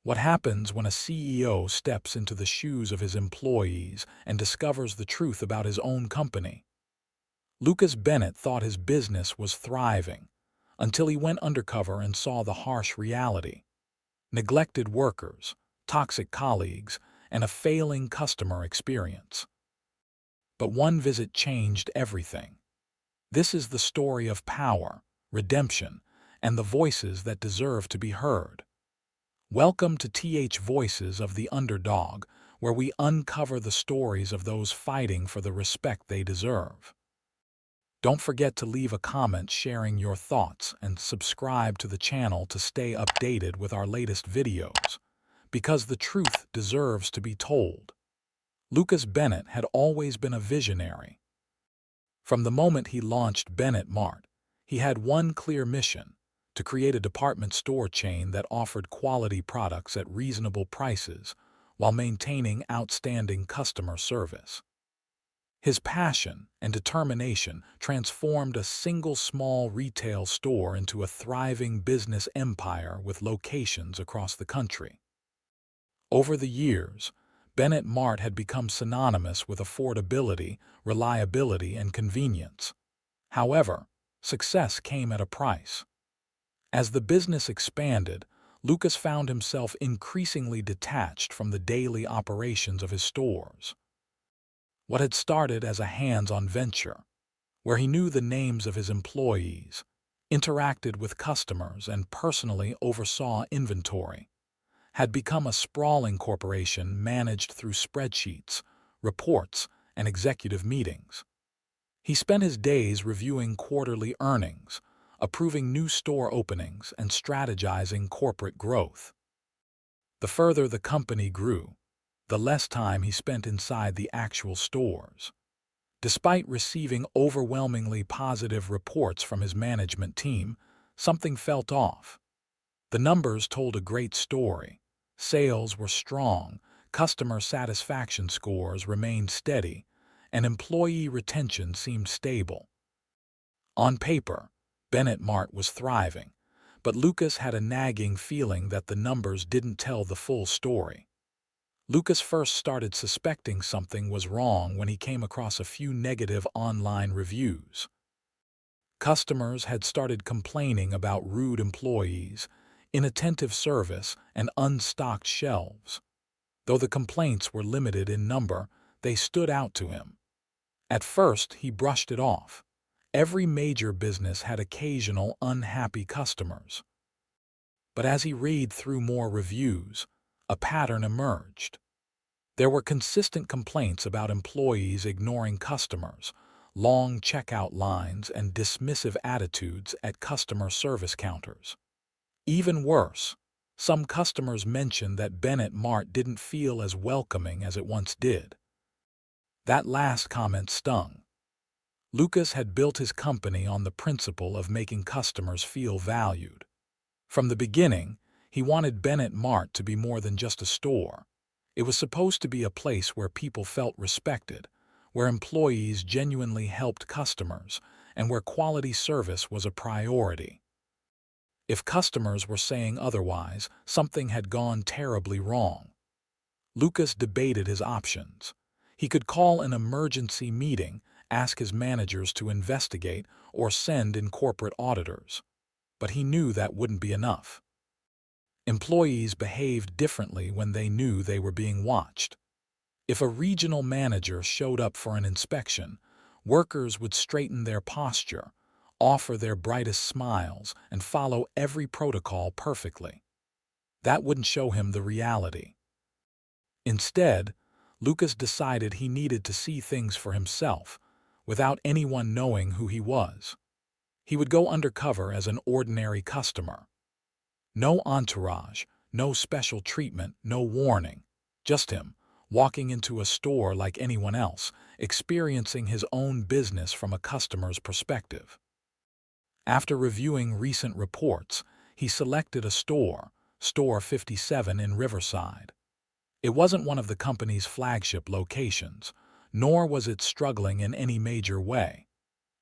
What happens when a CEO steps into the shoes of his employees and discovers the truth about his own company? Lucas Bennett thought his business was thriving until he went undercover and saw the harsh reality: neglected workers, toxic colleagues, and a failing customer experience. But one visit changed everything. This is the story of power, redemption, and the voices that deserve to be heard. Welcome to Voices of the Underdog, where we uncover the stories of those fighting for the respect they deserve. Don't forget to leave a comment sharing your thoughts and subscribe to the channel to stay updated with our latest videos, because the truth deserves to be told. Lucas Bennett had always been a visionary. From the moment he launched Bennett Mart, he had one clear mission: to create a department store chain that offered quality products at reasonable prices while maintaining outstanding customer service. His passion and determination transformed a single small retail store into a thriving business empire with locations across the country. Over the years, Bennett Mart had become synonymous with affordability, reliability, and convenience. However, success came at a price. As the business expanded, Lucas found himself increasingly detached from the daily operations of his stores. What had started as a hands-on venture, where he knew the names of his employees, interacted with customers, and personally oversaw inventory, had become a sprawling corporation managed through spreadsheets, reports, and executive meetings. He spent his days reviewing quarterly earnings, approving new store openings, and strategizing corporate growth. The further the company grew, the less time he spent inside the actual stores. Despite receiving overwhelmingly positive reports from his management team, something felt off. The numbers told a great story. Sales were strong, customer satisfaction scores remained steady, and employee retention seemed stable. On paper, Bennett Mart was thriving, but Lucas had a nagging feeling that the numbers didn't tell the full story. Lucas first started suspecting something was wrong when he came across a few negative online reviews. Customers had started complaining about rude employees, inattentive service, and unstocked shelves. Though the complaints were limited in number, they stood out to him. At first, he brushed it off. Every major business had occasional unhappy customers. But as he read through more reviews, a pattern emerged. There were consistent complaints about employees ignoring customers, long checkout lines, and dismissive attitudes at customer service counters. Even worse, some customers mentioned that Bennett Mart didn't feel as welcoming as it once did. That last comment stung. Lucas had built his company on the principle of making customers feel valued. From the beginning, he wanted Bennett Mart to be more than just a store. It was supposed to be a place where people felt respected, where employees genuinely helped customers, and where quality service was a priority. If customers were saying otherwise, something had gone terribly wrong. Lucas debated his options. He could call an emergency meeting, ask his managers to investigate, or send in corporate auditors. But he knew that wouldn't be enough. Employees behaved differently when they knew they were being watched. If a regional manager showed up for an inspection, workers would straighten their posture, offer their brightest smiles, and follow every protocol perfectly. That wouldn't show him the reality. Instead, Lucas decided he needed to see things for himself, without anyone knowing who he was. He would go undercover as an ordinary customer. No entourage, no special treatment, no warning. Just him, walking into a store like anyone else, experiencing his own business from a customer's perspective. After reviewing recent reports, he selected a store, Store 57 in Riverside. It wasn't one of the company's flagship locations, nor was it struggling in any major way.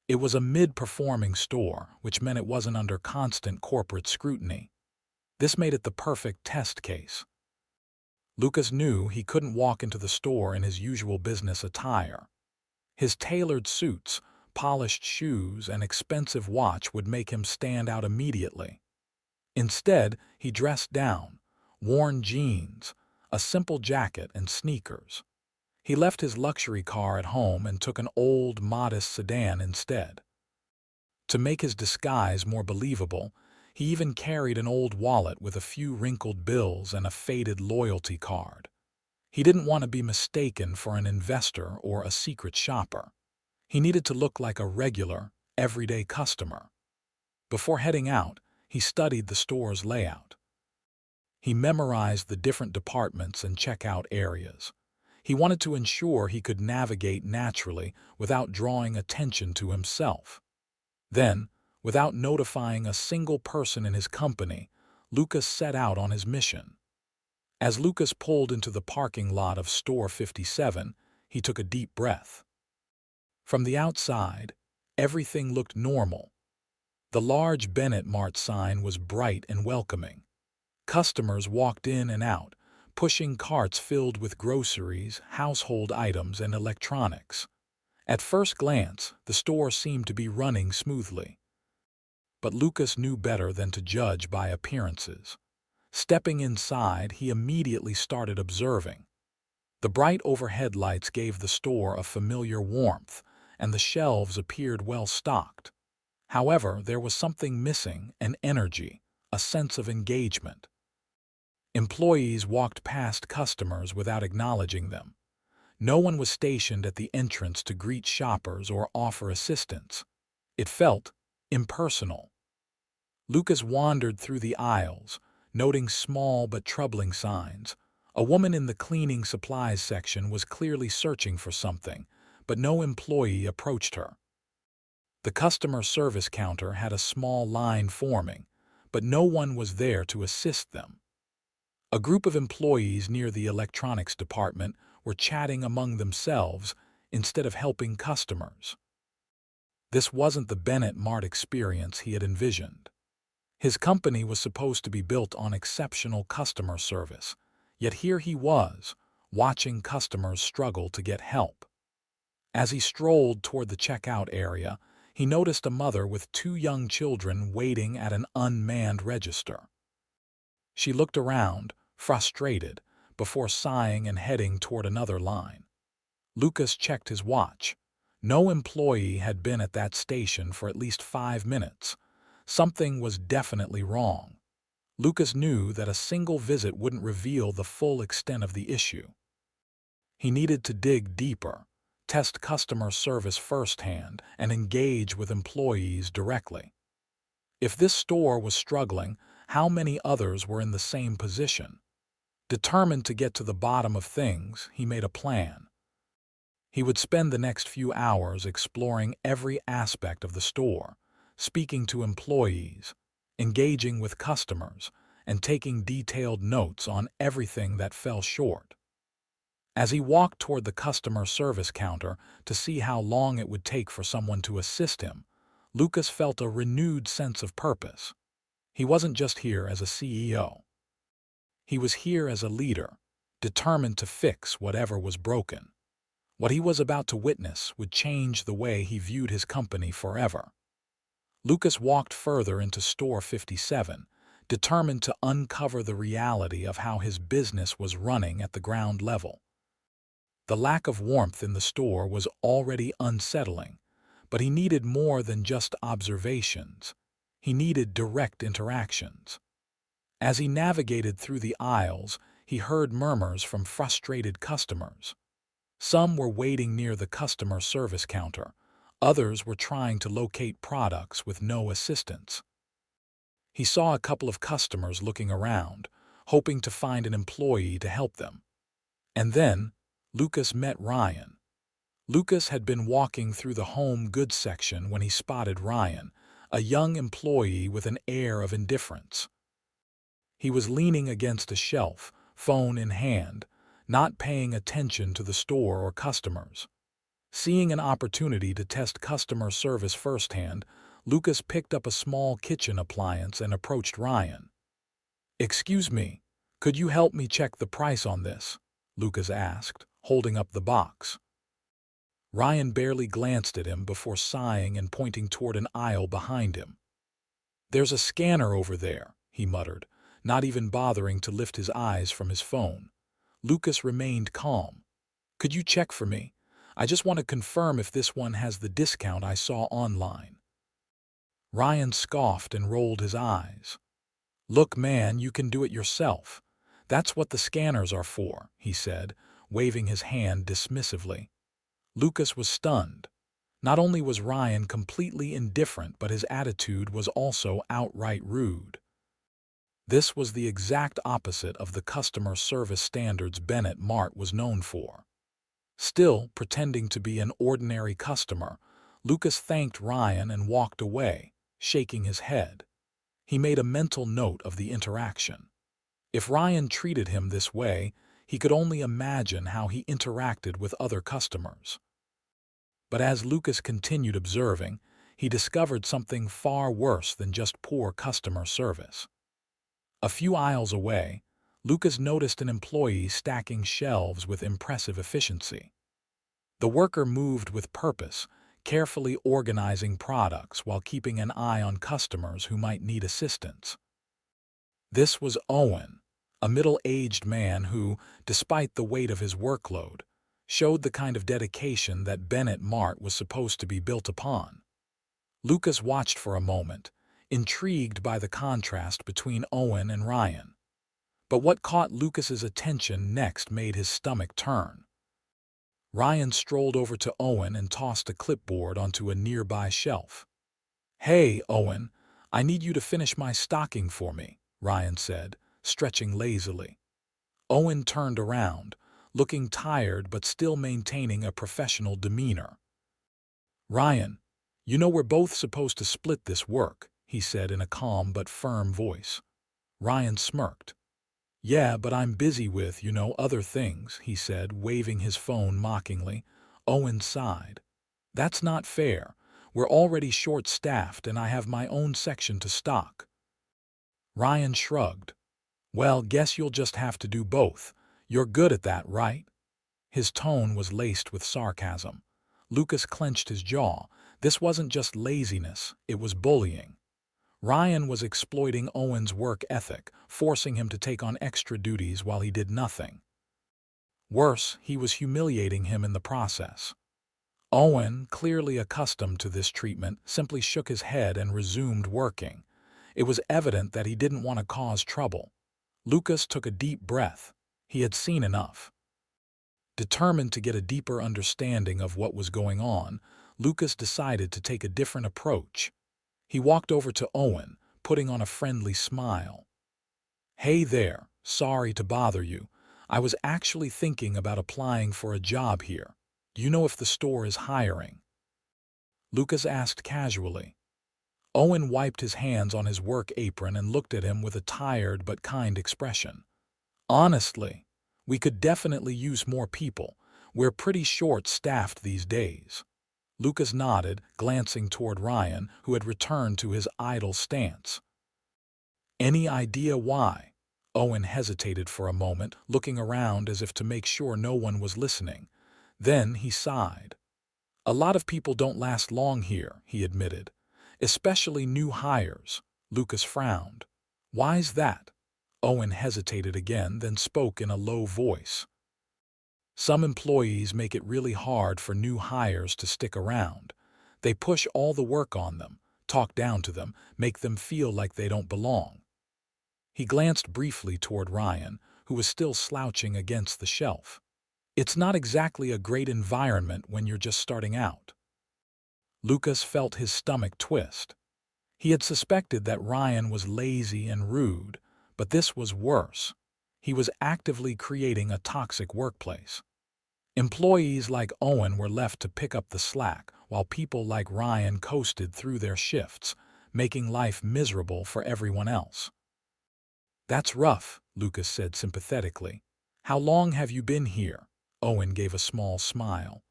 It was a mid-performing store, which meant it wasn't under constant corporate scrutiny. This made it the perfect test case. Lucas knew he couldn't walk into the store in his usual business attire. His tailored suits, polished shoes, and expensive watch would make him stand out immediately. Instead, he dressed down, worn jeans, a simple jacket, and sneakers. He left his luxury car at home and took an old, modest sedan instead. To make his disguise more believable, he even carried an old wallet with a few wrinkled bills and a faded loyalty card. He didn't want to be mistaken for an investor or a secret shopper. He needed to look like a regular, everyday customer. Before heading out, he studied the store's layout. He memorized the different departments and checkout areas. He wanted to ensure he could navigate naturally without drawing attention to himself. Then, without notifying a single person in his company, Lucas set out on his mission. As Lucas pulled into the parking lot of Store 57, he took a deep breath. From the outside, everything looked normal. The large Bennett Mart sign was bright and welcoming. Customers walked in and out, pushing carts filled with groceries, household items, and electronics. At first glance, the store seemed to be running smoothly. But Lucas knew better than to judge by appearances. Stepping inside, he immediately started observing. The bright overhead lights gave the store a familiar warmth, and the shelves appeared well stocked. However, there was something missing, an energy, a sense of engagement. Employees walked past customers without acknowledging them. No one was stationed at the entrance to greet shoppers or offer assistance. It felt impersonal. Lucas wandered through the aisles, noting small but troubling signs. A woman in the cleaning supplies section was clearly searching for something, but no employee approached her. The customer service counter had a small line forming, but no one was there to assist them. A group of employees near the electronics department were chatting among themselves instead of helping customers. This wasn't the Bennett Mart experience he had envisioned. His company was supposed to be built on exceptional customer service, yet here he was, watching customers struggle to get help. As he strolled toward the checkout area, he noticed a mother with two young children waiting at an unmanned register. She looked around, frustrated, before sighing and heading toward another line. Lucas checked his watch. No employee had been at that station for at least 5 minutes. Something was definitely wrong. Lucas knew that a single visit wouldn't reveal the full extent of the issue. He needed to dig deeper, test customer service firsthand, and engage with employees directly. If this store was struggling, how many others were in the same position? Determined to get to the bottom of things, he made a plan. He would spend the next few hours exploring every aspect of the store, speaking to employees, engaging with customers, and taking detailed notes on everything that fell short. As he walked toward the customer service counter to see how long it would take for someone to assist him, Lucas felt a renewed sense of purpose. He wasn't just here as a CEO. He was here as a leader, determined to fix whatever was broken. What he was about to witness would change the way he viewed his company forever. Lucas walked further into Store 57, determined to uncover the reality of how his business was running at the ground level. The lack of warmth in the store was already unsettling, but he needed more than just observations. He needed direct interactions. As he navigated through the aisles, he heard murmurs from frustrated customers. Some were waiting near the customer service counter. Others were trying to locate products with no assistance. He saw a couple of customers looking around, hoping to find an employee to help them. And then, Lucas met Ryan. Lucas had been walking through the home goods section when he spotted Ryan, a young employee with an air of indifference. He was leaning against a shelf, phone in hand, not paying attention to the store or customers. Seeing an opportunity to test customer service firsthand, Lucas picked up a small kitchen appliance and approached Ryan. "Excuse me, "Could you help me check the price on this?" Lucas asked, holding up the box. Ryan barely glanced at him before sighing and pointing toward an aisle behind him. "There's a scanner over there," he muttered, not even bothering to lift his eyes from his phone. Lucas remained calm. "Could you check for me? I just want to confirm if this one has the discount I saw online." Ryan scoffed and rolled his eyes. "Look, man, you can do it yourself. That's what the scanners are for," he said, waving his hand dismissively. Lucas was stunned. Not only was Ryan completely indifferent, but his attitude was also outright rude. This was the exact opposite of the customer service standards Bennett Mart was known for. Still pretending to be an ordinary customer, Lucas thanked Ryan and walked away, shaking his head. He made a mental note of the interaction. If Ryan treated him this way, he could only imagine how he interacted with other customers. But as Lucas continued observing, he discovered something far worse than just poor customer service. A few aisles away, Lucas noticed an employee stacking shelves with impressive efficiency. The worker moved with purpose, carefully organizing products while keeping an eye on customers who might need assistance. This was Owen, a middle-aged man who, despite the weight of his workload, showed the kind of dedication that Bennett Mart was supposed to be built upon. Lucas watched for a moment, intrigued by the contrast between Owen and Ryan. But what caught Lucas's attention next made his stomach turn. Ryan strolled over to Owen and tossed a clipboard onto a nearby shelf. "Hey, Owen, I need you to finish my stocking for me," Ryan said, stretching lazily. Owen turned around, looking tired but still maintaining a professional demeanor. "Ryan, you know we're both supposed to split this work," he said in a calm but firm voice. Ryan smirked. "Yeah, but I'm busy with, other things," he said, waving his phone mockingly. Owen sighed. "That's not fair. We're already short-staffed and I have my own section to stock." Ryan shrugged. "Well, guess you'll just have to do both. You're good at that, right?" His tone was laced with sarcasm. Lucas clenched his jaw. This wasn't just laziness, it was bullying. Ryan was exploiting Owen's work ethic, forcing him to take on extra duties while he did nothing. Worse, he was humiliating him in the process. Owen, clearly accustomed to this treatment, simply shook his head and resumed working. It was evident that he didn't want to cause trouble. Lucas took a deep breath. He had seen enough. Determined to get a deeper understanding of what was going on, Lucas decided to take a different approach. He walked over to Owen, putting on a friendly smile. "Hey there, sorry to bother you. I was actually thinking about applying for a job here. Do you know if the store is hiring?" Lucas asked casually. Owen wiped his hands on his work apron and looked at him with a tired but kind expression. "Honestly, we could definitely use more people. We're pretty short-staffed these days." Lucas nodded, glancing toward Ryan, who had returned to his idle stance. "Any idea why?" Owen hesitated for a moment, looking around as if to make sure no one was listening. Then he sighed. "A lot of people don't last long here," he admitted. "Especially new hires." Lucas frowned. "Why's that?" Owen hesitated again, then spoke in a low voice. "Some employees make it really hard for new hires to stick around. They push all the work on them, talk down to them, make them feel like they don't belong." He glanced briefly toward Ryan, who was still slouching against the shelf. "It's not exactly a great environment when you're just starting out." Lucas felt his stomach twist. He had suspected that Ryan was lazy and rude, but this was worse. He was actively creating a toxic workplace. Employees like Owen were left to pick up the slack, while people like Ryan coasted through their shifts, making life miserable for everyone else. "That's rough," Lucas said sympathetically. "How long have you been here?" Owen gave a small smile.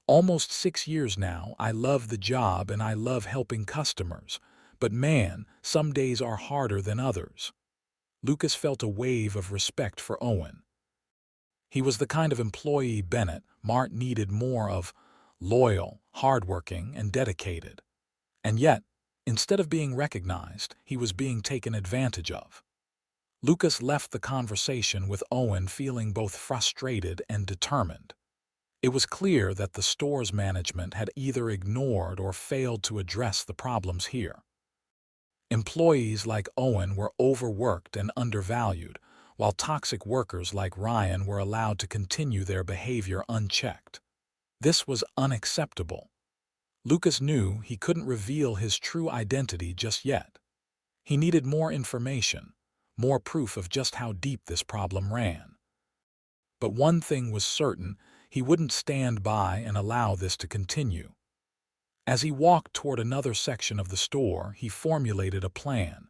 "Almost 6 years now. I love the job and I love helping customers. But man, some days are harder than others." Lucas felt a wave of respect for Owen. He was the kind of employee Mart needed more of: loyal, hardworking, and dedicated. And yet, instead of being recognized, he was being taken advantage of. Lucas left the conversation with Owen feeling both frustrated and determined. It was clear that the store's management had either ignored or failed to address the problems here. Employees like Owen were overworked and undervalued, while toxic workers like Ryan were allowed to continue their behavior unchecked. This was unacceptable. Lucas knew he couldn't reveal his true identity just yet. He needed more information, more proof of just how deep this problem ran. But one thing was certain: he wouldn't stand by and allow this to continue. As he walked toward another section of the store, he formulated a plan.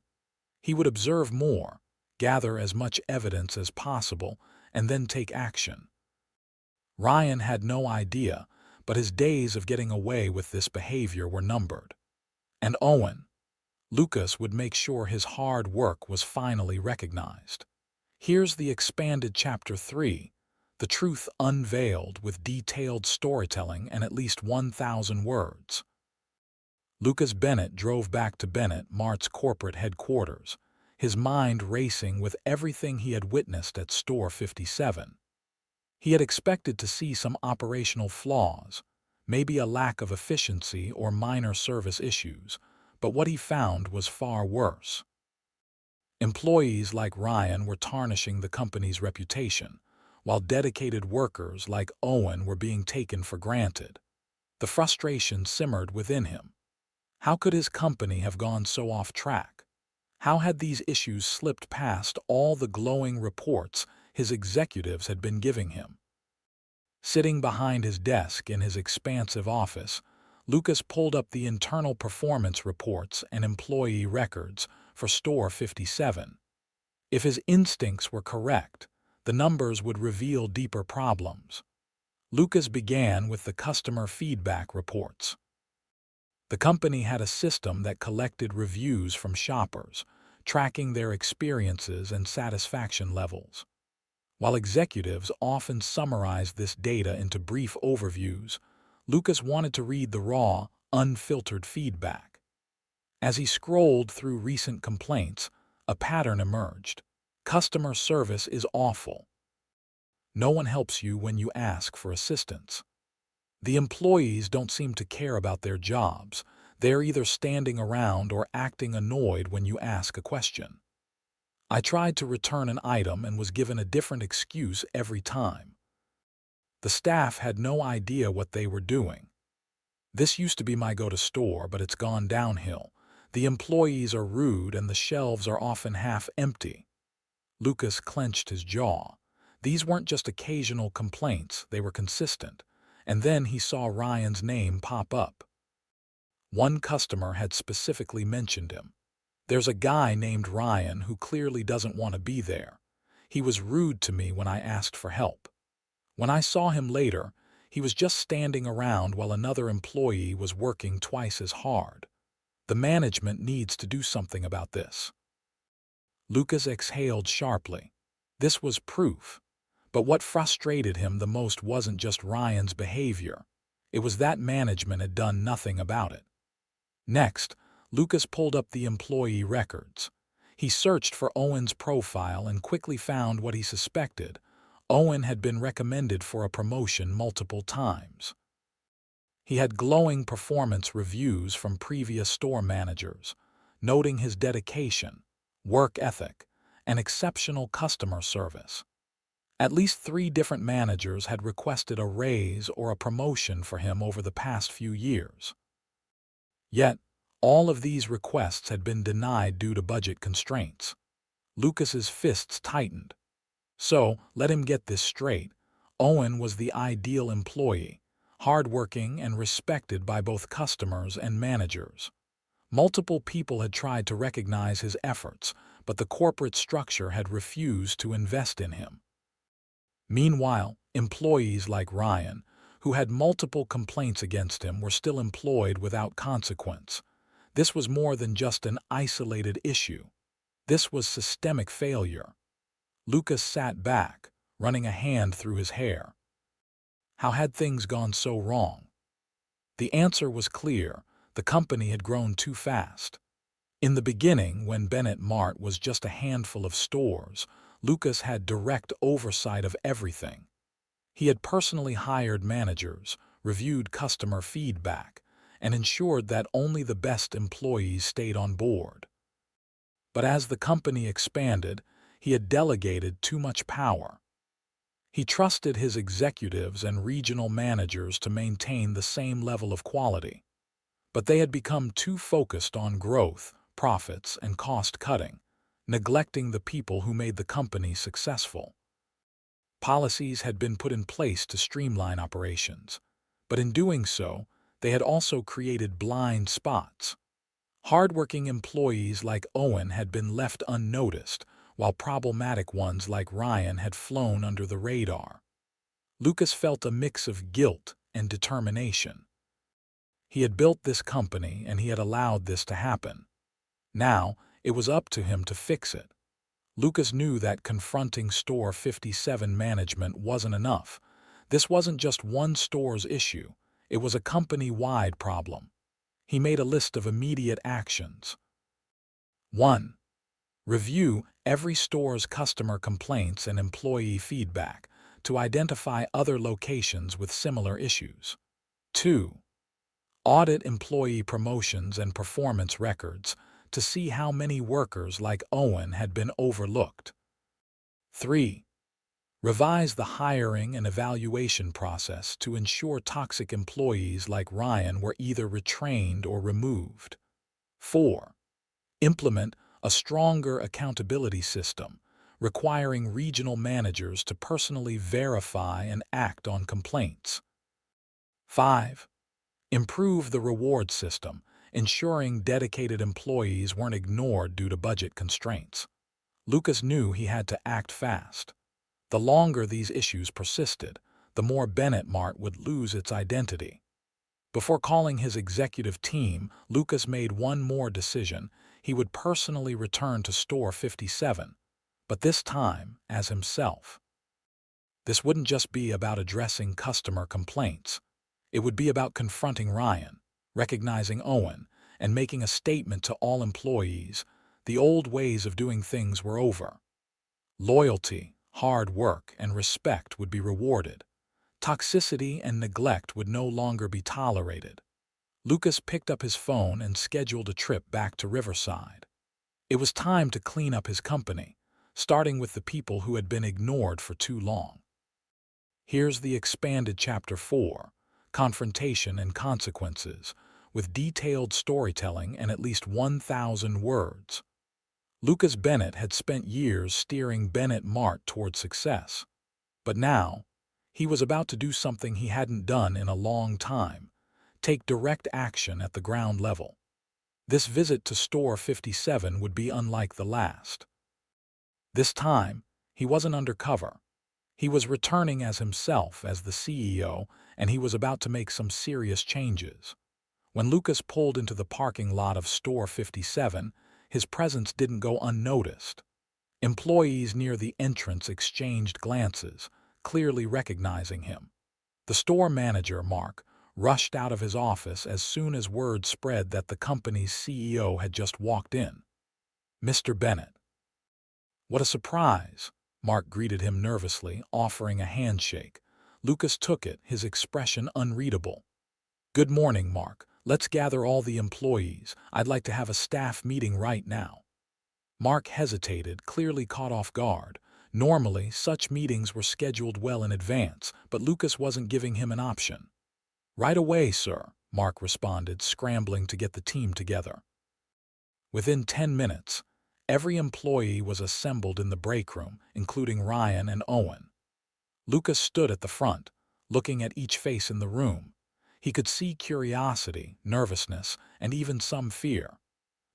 He would observe more, gather as much evidence as possible, and then take action. Ryan had no idea, but his days of getting away with this behavior were numbered. And Owen, Lucas would make sure his hard work was finally recognized. Here's the expanded Chapter 3, The Truth Unveiled, with detailed storytelling and at least 1,000 words. Lucas Bennett drove back to Mart's corporate headquarters, his mind racing with everything he had witnessed at Store 57. He had expected to see some operational flaws, maybe a lack of efficiency or minor service issues, but what he found was far worse. Employees like Ryan were tarnishing the company's reputation, while dedicated workers like Owen were being taken for granted. The frustration simmered within him. How could his company have gone so off track? How had these issues slipped past all the glowing reports his executives had been giving him? Sitting behind his desk in his expansive office, Lucas pulled up the internal performance reports and employee records for Store 57. If his instincts were correct, the numbers would reveal deeper problems. Lucas began with the customer feedback reports. The company had a system that collected reviews from shoppers, tracking their experiences and satisfaction levels. While executives often summarized this data into brief overviews, Lucas wanted to read the raw, unfiltered feedback. As he scrolled through recent complaints, a pattern emerged. Customer service is awful. No one helps you when you ask for assistance. The employees don't seem to care about their jobs. They're either standing around or acting annoyed when you ask a question. I tried to return an item and was given a different excuse every time. The staff had no idea what they were doing. This used to be my go-to store, but it's gone downhill. The employees are rude and the shelves are often half empty. Lucas clenched his jaw. These weren't just occasional complaints, they were consistent. And then he saw Ryan's name pop up. One customer had specifically mentioned him. There's a guy named Ryan who clearly doesn't want to be there. He was rude to me when I asked for help. When I saw him later, he was just standing around while another employee was working twice as hard. The management needs to do something about this. Lucas exhaled sharply. This was proof. But what frustrated him the most wasn't just Ryan's behavior. It was that management had done nothing about it. Next, Lucas pulled up the employee records. He searched for Owen's profile and quickly found what he suspected. Owen had been recommended for a promotion multiple times. He had glowing performance reviews from previous store managers, noting his dedication, work ethic, and exceptional customer service. At least 3 different managers had requested a raise or a promotion for him over the past few years. Yet, all of these requests had been denied due to budget constraints. Lucas's fists tightened. So, let him get this straight. Owen was the ideal employee, hardworking and respected by both customers and managers. Multiple people had tried to recognize his efforts, but the corporate structure had refused to invest in him. Meanwhile, employees like Ryan, who had multiple complaints against him, were still employed without consequence. This was more than just an isolated issue. This was systemic failure. Lucas sat back, running a hand through his hair. How had things gone so wrong? The answer was clear. The company had grown too fast. In the beginning, when Bennett Mart was just a handful of stores, Lucas had direct oversight of everything. He had personally hired managers, reviewed customer feedback, and ensured that only the best employees stayed on board. But as the company expanded, he had delegated too much power. He trusted his executives and regional managers to maintain the same level of quality, but they had become too focused on growth, profits, and cost-cutting, neglecting the people who made the company successful. Policies had been put in place to streamline operations, but in doing so, they had also created blind spots. Hardworking employees like Owen had been left unnoticed, while problematic ones like Ryan had flown under the radar. Lucas felt a mix of guilt and determination. He had built this company and he had allowed this to happen. Now, it was up to him to fix it. Lucas knew that confronting Store 57 management wasn't enough. This wasn't just one store's issue, it was a company-wide problem. He made a list of immediate actions. 1. Review every store's customer complaints and employee feedback to identify other locations with similar issues. 2. Audit employee promotions and performance records to see how many workers like Owen had been overlooked. 3. Revise the hiring and evaluation process to ensure toxic employees like Ryan were either retrained or removed. 4. Implement a stronger accountability system, requiring regional managers to personally verify and act on complaints. 5. Improve the reward system, ensuring dedicated employees weren't ignored due to budget constraints. Lucas knew he had to act fast. The longer these issues persisted, the more Bennett Mart would lose its identity. Before calling his executive team, Lucas made one more decision. He would personally return to Store 57, but this time as himself. This wouldn't just be about addressing customer complaints. It would be about confronting Ryan, recognizing Owen, and making a statement to all employees. The old ways of doing things were over. Loyalty, hard work, and respect would be rewarded. Toxicity and neglect would no longer be tolerated. Lucas picked up his phone and scheduled a trip back to Riverside. It was time to clean up his company, starting with the people who had been ignored for too long. Here's the expanded Chapter 4, Confrontation and Consequences, with detailed storytelling and at least 1,000 words. Lucas Bennett had spent years steering Bennett Mart toward success. But now, he was about to do something he hadn't done in a long time: take direct action at the ground level. This visit to Store 57 would be unlike the last. This time, he wasn't undercover. He was returning as himself as the CEO, and he was about to make some serious changes. When Lucas pulled into the parking lot of Store 57, his presence didn't go unnoticed. Employees near the entrance exchanged glances, clearly recognizing him. The store manager, Mark, rushed out of his office as soon as word spread that the company's CEO had just walked in. "Mr. Bennett." "What a surprise," Mark greeted him nervously, offering a handshake. Lucas took it, his expression unreadable. "Good morning, Mark. Let's gather all the employees. I'd like to have a staff meeting right now." Mark hesitated, clearly caught off guard. Normally, such meetings were scheduled well in advance, but Lucas wasn't giving him an option. "Right away, sir," Mark responded, scrambling to get the team together. Within 10 minutes, every employee was assembled in the break room, including Ryan and Owen. Lucas stood at the front, looking at each face in the room. He could see curiosity, nervousness, and even some fear.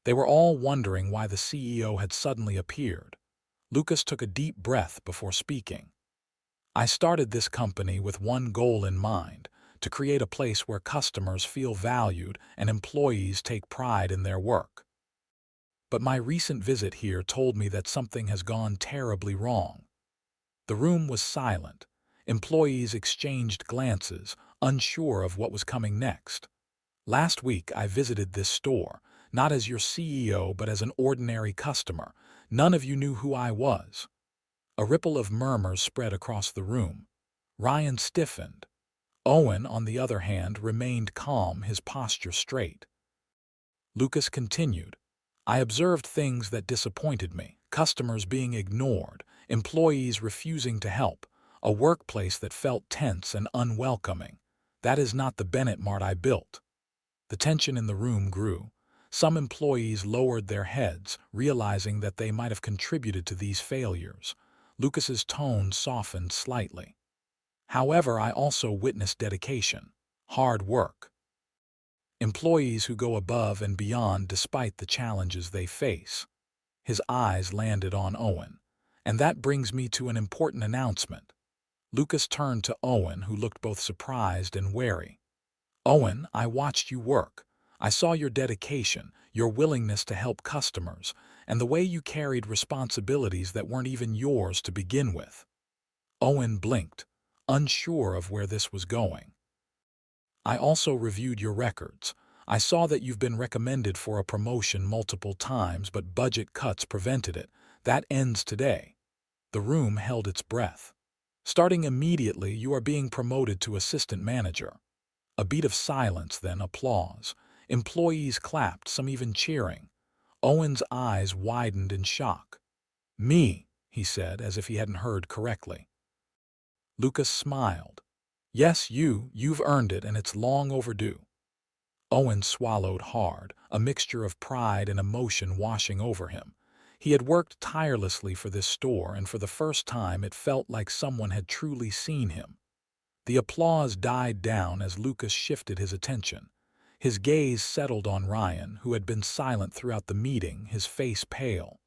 They were all wondering why the CEO had suddenly appeared. Lucas took a deep breath before speaking. "I started this company with one goal in mind: to create a place where customers feel valued and employees take pride in their work." but my recent visit here told me that something has gone terribly wrong. The room was silent. Employees exchanged glances, unsure of what was coming next. Last week I visited this store, not as your CEO but as an ordinary customer. None of you knew who I was. A ripple of murmurs spread across the room. Ryan stiffened. Owen, on the other hand, remained calm, his posture straight. Lucas continued. I observed things that disappointed me, customers being ignored, employees refusing to help, a workplace that felt tense and unwelcoming. That is not the Bennett Mart I built. The tension in the room grew. Some employees lowered their heads, realizing that they might have contributed to these failures. Lucas's tone softened slightly. However, I also witnessed dedication, hard work. Employees who go above and beyond despite the challenges they face. His eyes landed on Owen. And that brings me to an important announcement. Lucas turned to Owen, who looked both surprised and wary. Owen, I watched you work. I saw your dedication, your willingness to help customers, and the way you carried responsibilities that weren't even yours to begin with. Owen blinked, unsure of where this was going. I also reviewed your records. I saw that you've been recommended for a promotion multiple times, but budget cuts prevented it. That ends today. The room held its breath. Starting immediately, you are being promoted to assistant manager. A beat of silence, then applause. Employees clapped, some even cheering. Owen's eyes widened in shock. Me, he said, as if he hadn't heard correctly. Lucas smiled. Yes, you've earned it, and it's long overdue. Owen swallowed hard, a mixture of pride and emotion washing over him. He had worked tirelessly for this store, and for the first time it felt like someone had truly seen him. The applause died down as Lucas shifted his attention. His gaze settled on Ryan, who had been silent throughout the meeting, his face pale.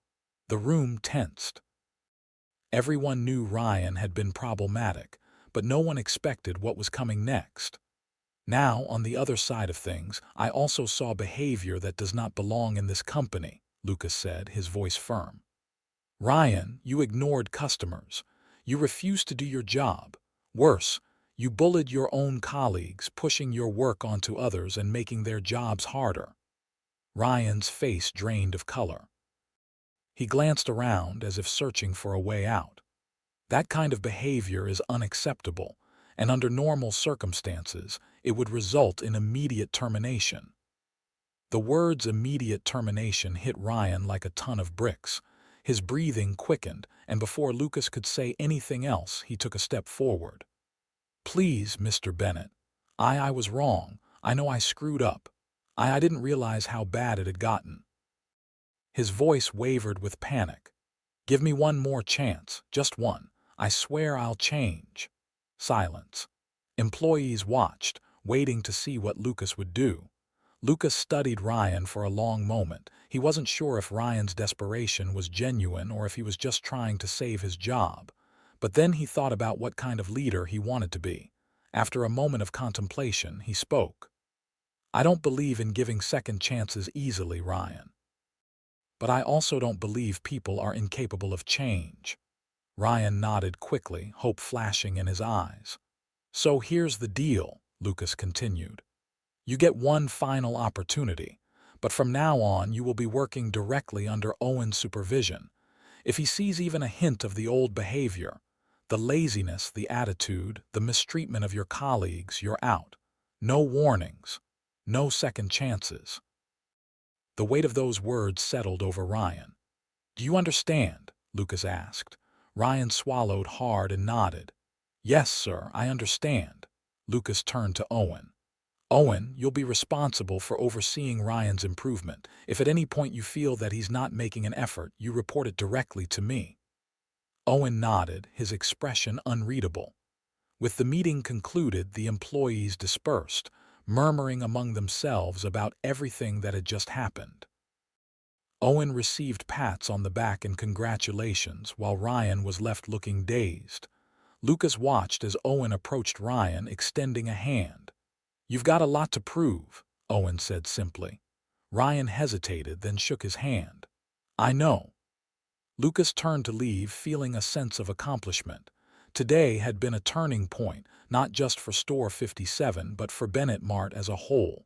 The room tensed. Everyone knew Ryan had been problematic, but no one expected what was coming next. Now, on the other side of things, I also saw behavior that does not belong in this company, Lucas said, his voice firm. Ryan, you ignored customers. You refused to do your job. Worse, you bullied your own colleagues, pushing your work onto others and making their jobs harder. Ryan's face drained of color. He glanced around as if searching for a way out. That kind of behavior is unacceptable, and under normal circumstances, it would result in immediate termination. The words immediate termination hit Ryan like a ton of bricks. His breathing quickened, and before Lucas could say anything else, he took a step forward. Please, Mr. Bennett. I was wrong. I know I screwed up. I didn't realize how bad it had gotten. His voice wavered with panic. Give me one more chance, just one. I swear I'll change. Silence. Employees watched, waiting to see what Lucas would do. Lucas studied Ryan for a long moment. He wasn't sure if Ryan's desperation was genuine or if he was just trying to save his job. But then he thought about what kind of leader he wanted to be. After a moment of contemplation, he spoke. I don't believe in giving second chances easily, Ryan. But I also don't believe people are incapable of change. Ryan nodded quickly, hope flashing in his eyes. So here's the deal, Lucas continued. You get one final opportunity, but from now on you will be working directly under Owen's supervision. If he sees even a hint of the old behavior, the laziness, the attitude, the mistreatment of your colleagues, you're out. No warnings, no second chances. The weight of those words settled over Ryan. Do you understand? Lucas asked. Ryan swallowed hard and nodded. Yes, sir, I understand. Lucas turned to Owen. Owen, you'll be responsible for overseeing Ryan's improvement. If at any point you feel that he's not making an effort, you report it directly to me. Owen nodded, his expression unreadable. With the meeting concluded, the employees dispersed, murmuring among themselves about everything that had just happened. Owen received pats on the back and congratulations, while Ryan was left looking dazed. Lucas watched as Owen approached Ryan, extending a hand. You've got a lot to prove, Owen said simply. Ryan hesitated, then shook his hand. I know. Lucas turned to leave, feeling a sense of accomplishment. Today had been a turning point, not just for Store 57, but for Bennett Mart as a whole.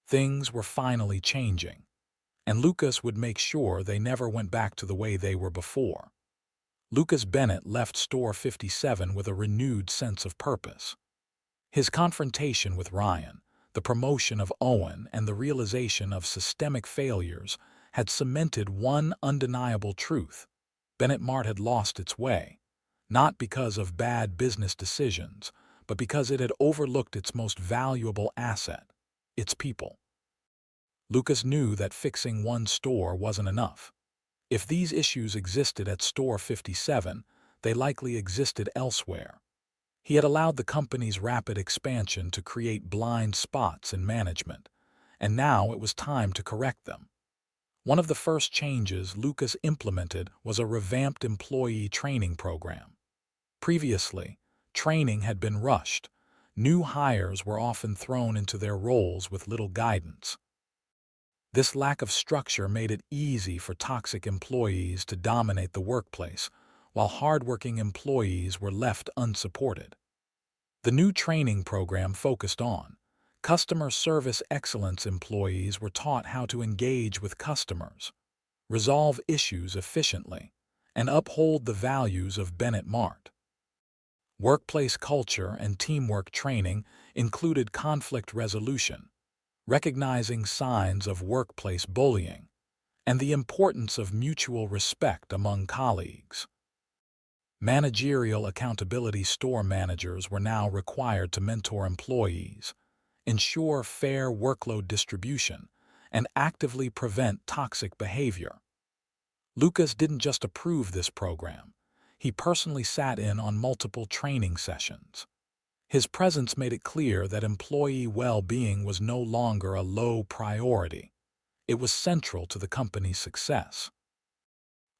Things were finally changing, and Lucas would make sure they never went back to the way they were before. Lucas Bennett left Store 57 with a renewed sense of purpose. His confrontation with Ryan, the promotion of Owen, and the realization of systemic failures had cemented one undeniable truth. Bennett Mart had lost its way, not because of bad business decisions, but because it had overlooked its most valuable asset, its people. Lucas knew that fixing one store wasn't enough. If these issues existed at Store 57, they likely existed elsewhere. He had allowed the company's rapid expansion to create blind spots in management, and now it was time to correct them. One of the first changes Lucas implemented was a revamped employee training program. Previously, training had been rushed. New hires were often thrown into their roles with little guidance. This lack of structure made it easy for toxic employees to dominate the workplace, while hardworking employees were left unsupported. The new training program focused on customer service excellence. Employees were taught how to engage with customers, resolve issues efficiently, and uphold the values of Bennett Mart. Workplace culture and teamwork training included conflict resolution, recognizing signs of workplace bullying, and the importance of mutual respect among colleagues. Managerial accountability. Store managers were now required to mentor employees, ensure fair workload distribution, and actively prevent toxic behavior. Lucas didn't just approve this program. He personally sat in on multiple training sessions. His presence made it clear that employee well-being was no longer a low priority. It was central to the company's success.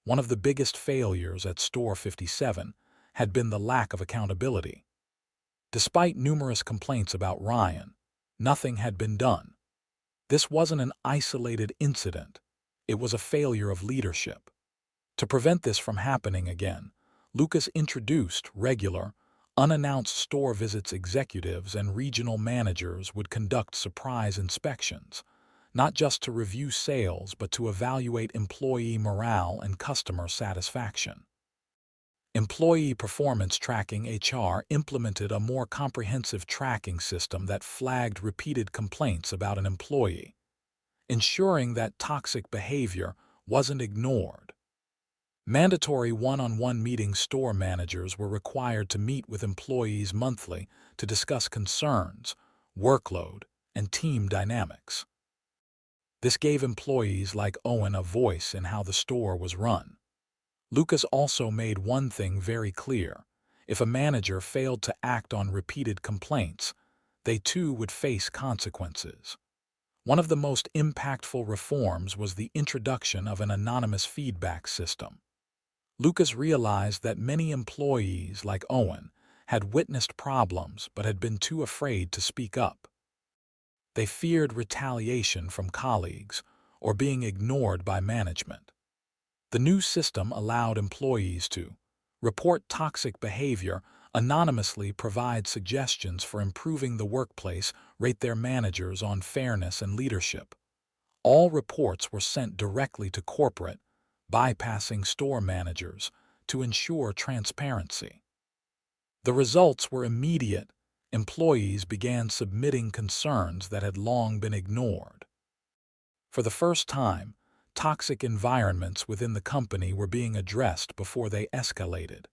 One of the biggest failures at Store 57 had been the lack of accountability. Despite numerous complaints about Ryan, nothing had been done. This wasn't an isolated incident. It was a failure of leadership. To prevent this from happening again, Lucas introduced regular, unannounced store visits. Executives and regional managers would conduct surprise inspections, not just to review sales but to evaluate employee morale and customer satisfaction. Employee performance tracking. HR implemented a more comprehensive tracking system that flagged repeated complaints about an employee, ensuring that toxic behavior wasn't ignored. Mandatory one-on-one meetings. Store managers were required to meet with employees monthly to discuss concerns, workload, and team dynamics. This gave employees like Owen a voice in how the store was run. Lucas also made one thing very clear: if a manager failed to act on repeated complaints, they too would face consequences. One of the most impactful reforms was the introduction of an anonymous feedback system. Lucas realized that many employees, like Owen, had witnessed problems but had been too afraid to speak up. They feared retaliation from colleagues or being ignored by management. The new system allowed employees to report toxic behavior, anonymously provide suggestions for improving the workplace, rate their managers on fairness and leadership. All reports were sent directly to corporate, bypassing store managers, to ensure transparency. The results were immediate. Employees began submitting concerns that had long been ignored. For the first time, toxic environments within the company were being addressed before they escalated.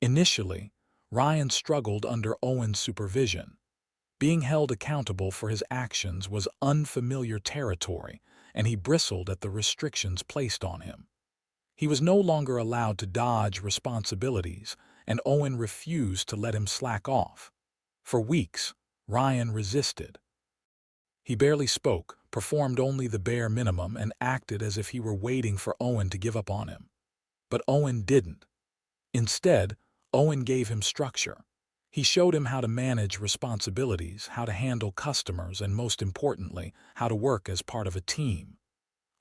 Initially, Ryan struggled under Owen's supervision. Being held accountable for his actions was unfamiliar territory, and he bristled at the restrictions placed on him. He was no longer allowed to dodge responsibilities, and Owen refused to let him slack off. For weeks, Ryan resisted. He barely spoke, performed only the bare minimum, and acted as if he were waiting for Owen to give up on him. But Owen didn't. Instead, Owen gave him structure. He showed him how to manage responsibilities, how to handle customers, and most importantly, how to work as part of a team.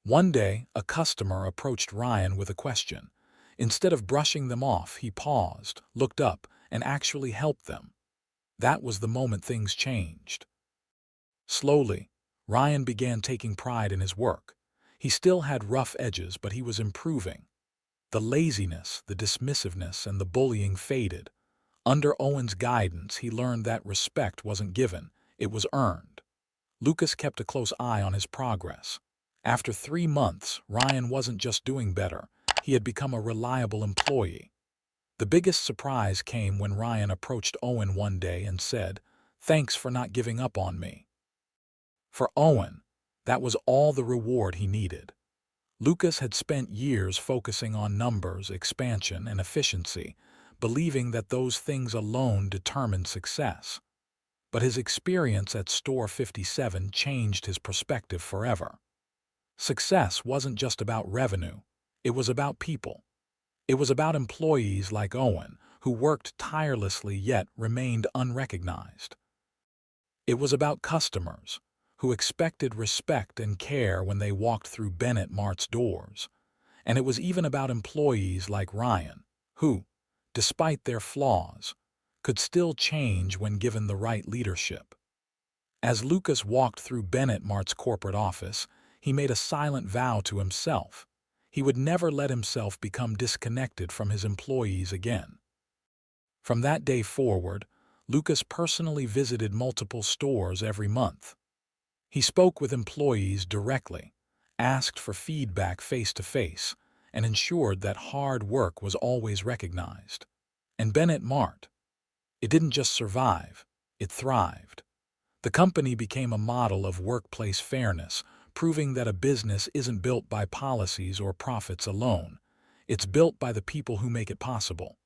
One day, a customer approached Ryan with a question. Instead of brushing them off, he paused, looked up, and actually helped them. That was the moment things changed. Slowly, Ryan began taking pride in his work. He still had rough edges, but he was improving. The laziness, the dismissiveness, and the bullying faded. Under Owen's guidance, he learned that respect wasn't given, it was earned. Lucas kept a close eye on his progress. After 3 months, Ryan wasn't just doing better, he had become a reliable employee. The biggest surprise came when Ryan approached Owen one day and said, "Thanks for not giving up on me." For Owen, that was all the reward he needed. Lucas had spent years focusing on numbers, expansion, and efficiency, believing that those things alone determined success. But his experience at Store 57 changed his perspective forever. Success wasn't just about revenue, it was about people. It was about employees like Owen, who worked tirelessly yet remained unrecognized. It was about customers, who expected respect and care when they walked through Bennett Mart's doors. And it was even about employees like Ryan, who, despite their flaws, could still change when given the right leadership. As Lucas walked through Bennett Mart's corporate office, he made a silent vow to himself. He would never let himself become disconnected from his employees again. From that day forward, Lucas personally visited multiple stores every month. He spoke with employees directly, asked for feedback face-to-face, and ensured that hard work was always recognized. And Bennett Mart, it didn't just survive, it thrived. The company became a model of workplace fairness, proving that a business isn't built by policies or profits alone. It's built by the people who make it possible.